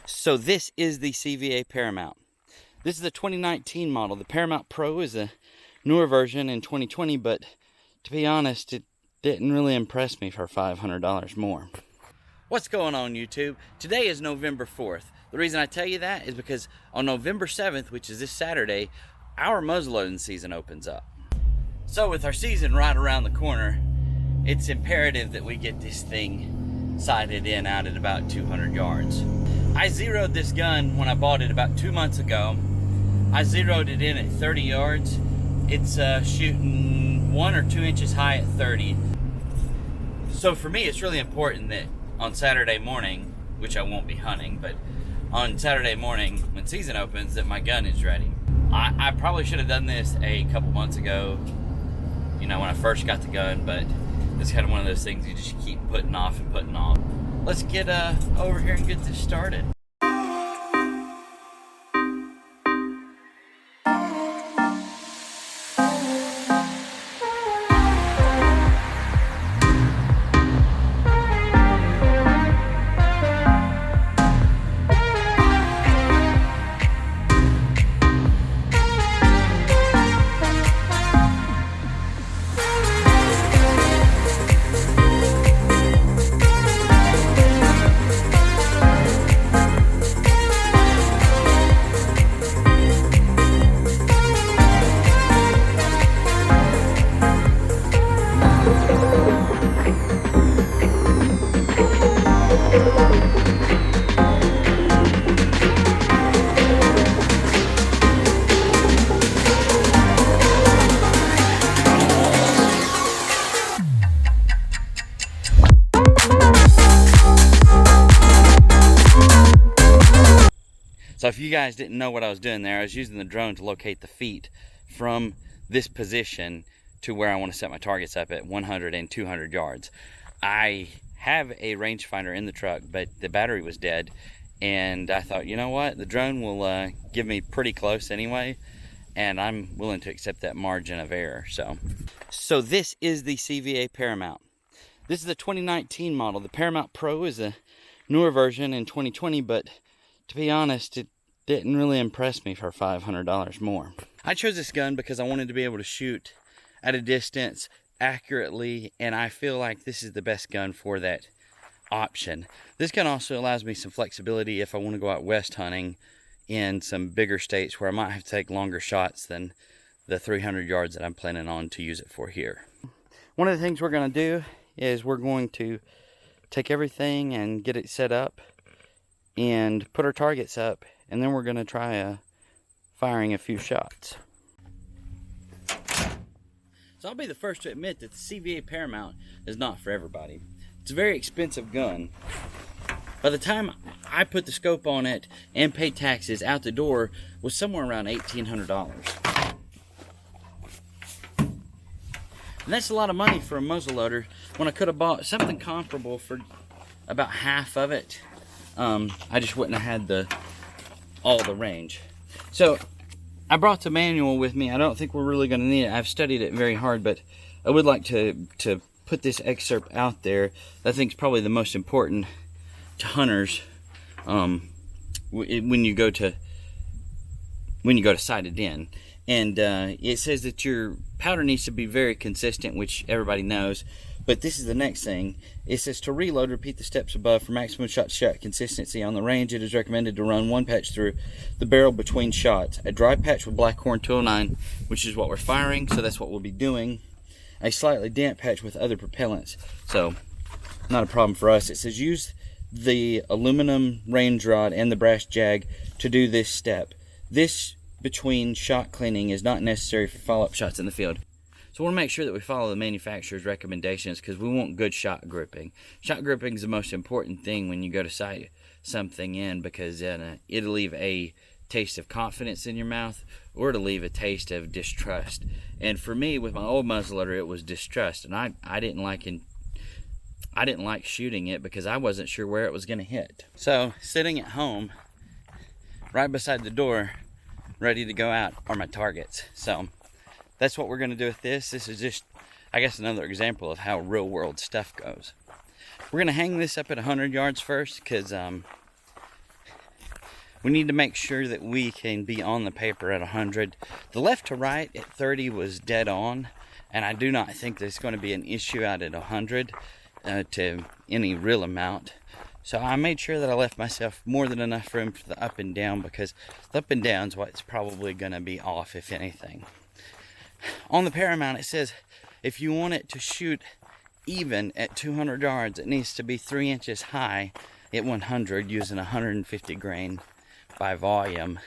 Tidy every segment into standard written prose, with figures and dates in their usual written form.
So this is the Cva Paramount. This is the 2019 model. The Paramount Pro is a newer version in 2020, but to be honest, it didn't really impress me for $500 more. What's going on, YouTube? Today is November 4th. The reason I tell you that is because on November 7th, which is this Saturday, our muzzleloading season opens up. So with our season right around the corner, it's imperative that we get this thing sighted in out at about 200 yards. I zeroed this gun when I bought it about 2 months ago. I zeroed it in at 30 yards. It's shooting 1 or 2 inches high at 30. So for me, it's really important that on Saturday morning, which I won't be hunting, but on Saturday morning when season opens, that my gun is ready. I probably should have done this a couple months ago, you know, when I first got the gun, but it's kind of one of those things you just keep putting off and putting off. Let's get over here and get this started. So if you guys didn't know what I was doing there, I was using the drone to locate the feet from this position to where I want to set my targets up at 100 and 200 yards. I have a rangefinder in the truck, but the battery was dead, and I thought, you know what, the drone will give me pretty close anyway, and I'm willing to accept that margin of error. So this is the Cva Paramount. This is the 2019 model. The Paramount Pro is a newer version in 2020, but to be honest, it didn't really impress me for $500 more. I chose this gun because I wanted to be able to shoot at a distance accurately, and I feel like this is the best gun for that option. This gun also allows me some flexibility if I want to go out west hunting in some bigger states where I might have to take longer shots than the 300 yards that I'm planning on to use it for here. One of the things we're going to do is we're going to take everything and get it set up and put our targets up, and then we're going to try firing a few shots. So I'll be the first to admit that the Cva Paramount is not for everybody. It's a very expensive gun. By the time I put the scope on it and paid taxes, out the door was somewhere around $1,800. And that's a lot of money for a muzzleloader when I could have bought something comparable for about half of it. I just wouldn't have had all the range. So I brought the manual with me. I don't think we're really going to need it. I've studied it very hard, but I would like to put this excerpt out there. I think it's probably the most important to hunters when you go to sight it in. And it says that your powder needs to be very consistent, which everybody knows. But this is the next thing. It says to reload, repeat the steps above for maximum shot-to-shot consistency. On the range, it is recommended to run one patch through the barrel between shots. A dry patch with Blackhorn 209, which is what we're firing, so that's what we'll be doing. A slightly damp patch with other propellants, so not a problem for us. It says use the aluminum range rod and the brass jag to do this step. This between shot cleaning is not necessary for follow-up shots in the field. So we want to make sure that we follow the manufacturer's recommendations because we want good shot gripping. Shot gripping is the most important thing when you go to sight something in, because it'll leave a taste of confidence in your mouth or to leave a taste of distrust. And for me, with my old muzzleloader, it was distrust, and I didn't like I didn't like shooting it because I wasn't sure where it was going to hit. So sitting at home, right beside the door, ready to go out are my targets. So that's what we're going to do with this. This is just, I guess, another example of how real world stuff goes. We're going to hang this up at 100 yards first because we need to make sure that we can be on the paper at 100. The left to right at 30 was dead on, and I do not think there's going to be an issue out at 100 to any real amount. So I made sure that I left myself more than enough room for the up and down, because the up and down is what's probably going to be off, if anything. On the Paramount, it says if you want it to shoot even at 200 yards, it needs to be 3 inches high at 100 using 150 grain by volume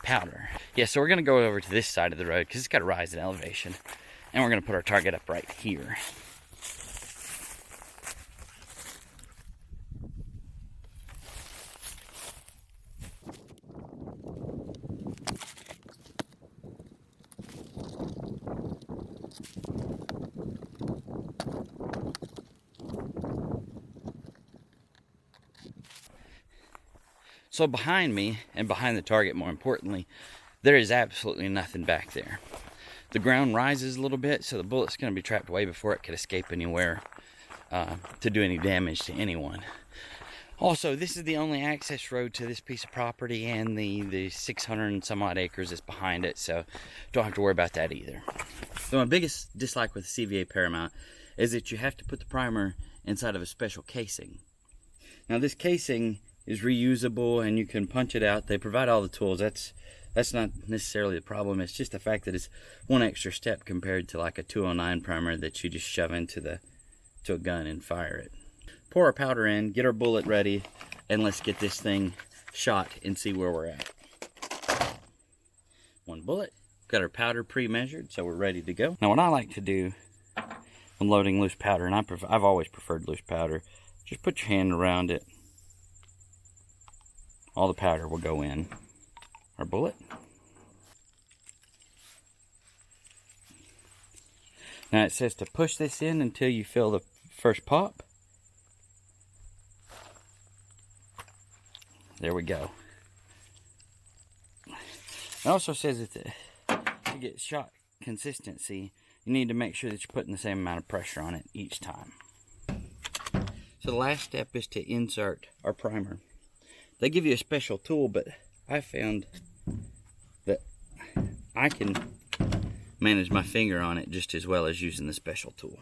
powder. Yeah, so we're going to go over to this side of the road because it's got a rise in elevation, and we're going to put our target up right here. So behind me, and behind the target more importantly, there is absolutely nothing back there. The ground rises a little bit, so the bullet's going to be trapped way before it could escape anywhere to do any damage to anyone. Also, this is the only access road to this piece of property, and the 600 and some odd acres that's behind it, so don't have to worry about that either. So my biggest dislike with the Cva Paramount is that you have to put the primer inside of a special casing. Now this casing is reusable and you can punch it out. They provide all the tools. That's not necessarily the problem. It's just the fact that it's one extra step compared to like a 209 primer that you just shove into a gun and fire it. Pour our powder in, get our bullet ready, and let's get this thing shot and see where we're at. One bullet. Got our powder pre-measured, so we're ready to go. Now what I like to do when loading loose powder, and I've always preferred loose powder, just put your hand around it. All the powder will go in our bullet. Now it says to push this in until you feel the first pop. There we go. It also says that to get shot consistency, you need to make sure that you're putting the same amount of pressure on it each time. So the last step is to insert our primer. They give you a special tool, but I found that I can manage my finger on it just as well as using the special tool.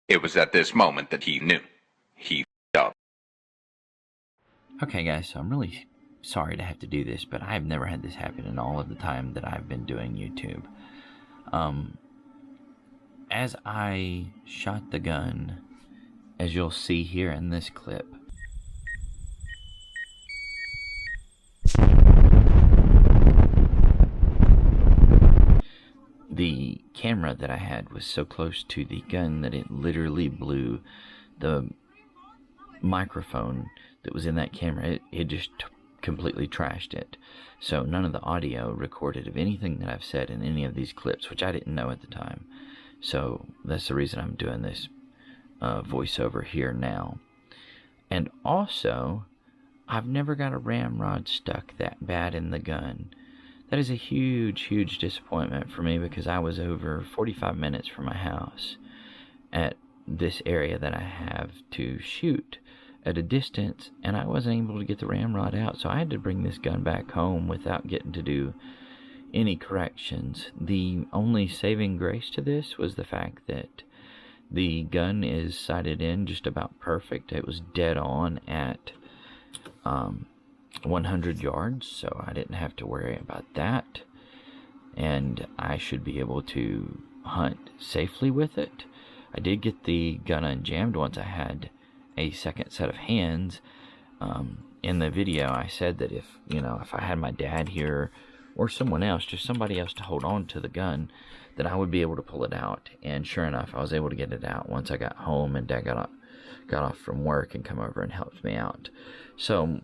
It was at this moment that he knew. He f***ed up. Okay guys, so I'm really sorry to have to do this, but I've never had this happen in all of the time that I've been doing YouTube. As I shot the gun, as you'll see here in this clip, the camera that I had was so close to the gun that it literally blew the microphone that was in that camera. It just completely trashed it. So none of the audio recorded of anything that I've said in any of these clips, which I didn't know at the time. So that's the reason I'm doing this voiceover here now. And also, I've never got a ramrod stuck that bad in the gun. That is a huge, huge disappointment for me, because I was over 45 minutes from my house at this area that I have to shoot at a distance, and I wasn't able to get the ramrod out, so I had to bring this gun back home without getting to do any corrections. The only saving grace to this was the fact that the gun is sighted in just about perfect. It was dead on at 100 yards, so I didn't have to worry about that, and I should be able to hunt safely with it. I did get the gun unjammed once I had a second set of hands. In the video, I said that if I had my dad here or someone else, just somebody else to hold on to the gun, that I would be able to pull it out. And sure enough, I was able to get it out once I got home and Dad got off from work and come over and helped me out. So,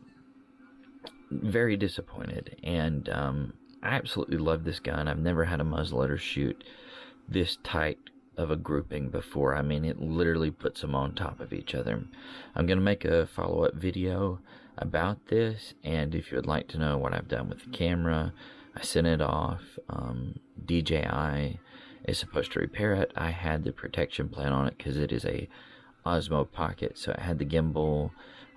very disappointed. And I absolutely love this gun. I've never had a muzzleloader shoot this tight of a grouping before. I mean, it literally puts them on top of each other. I'm going to make a follow-up video about this, and if you would like to know what I've done with the camera, I sent it off. DJI is supposed to repair it. I had the protection plan on it because it is a Osmo Pocket, so it had the gimbal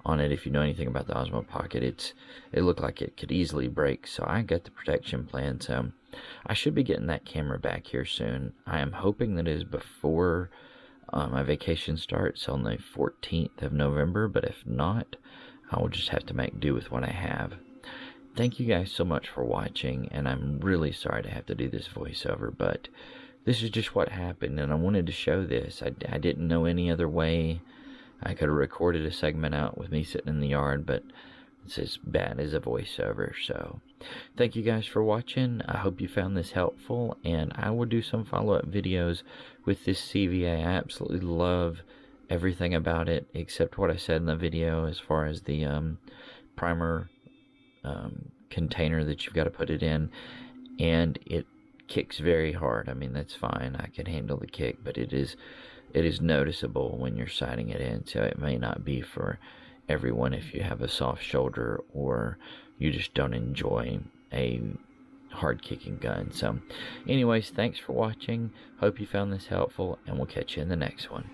on it. If you know anything about the Osmo Pocket, it looked like it could easily break, so I got the protection plan. So I should be getting that camera back here soon. I am hoping that it is before my vacation starts on the 14th of November, but if not, I will just have to make do with what I have. Thank you guys so much for watching, and I'm really sorry to have to do this voiceover, but this is just what happened, and I wanted to show this. I didn't know any other way. I could have recorded a segment out with me sitting in the yard, but it's as bad as a voiceover. So thank you guys for watching. I hope you found this helpful, and I will do some follow-up videos with this CVA. I absolutely love everything about it except what I said in the video as far as the primer container that you've got to put it in, and it kicks very hard. I mean, that's fine, I can handle the kick, but it is noticeable when you're sighting it in, so it may not be for everyone if you have a soft shoulder or you just don't enjoy a hard kicking gun. So anyways, thanks for watching, hope you found this helpful, and we'll catch you in the next one.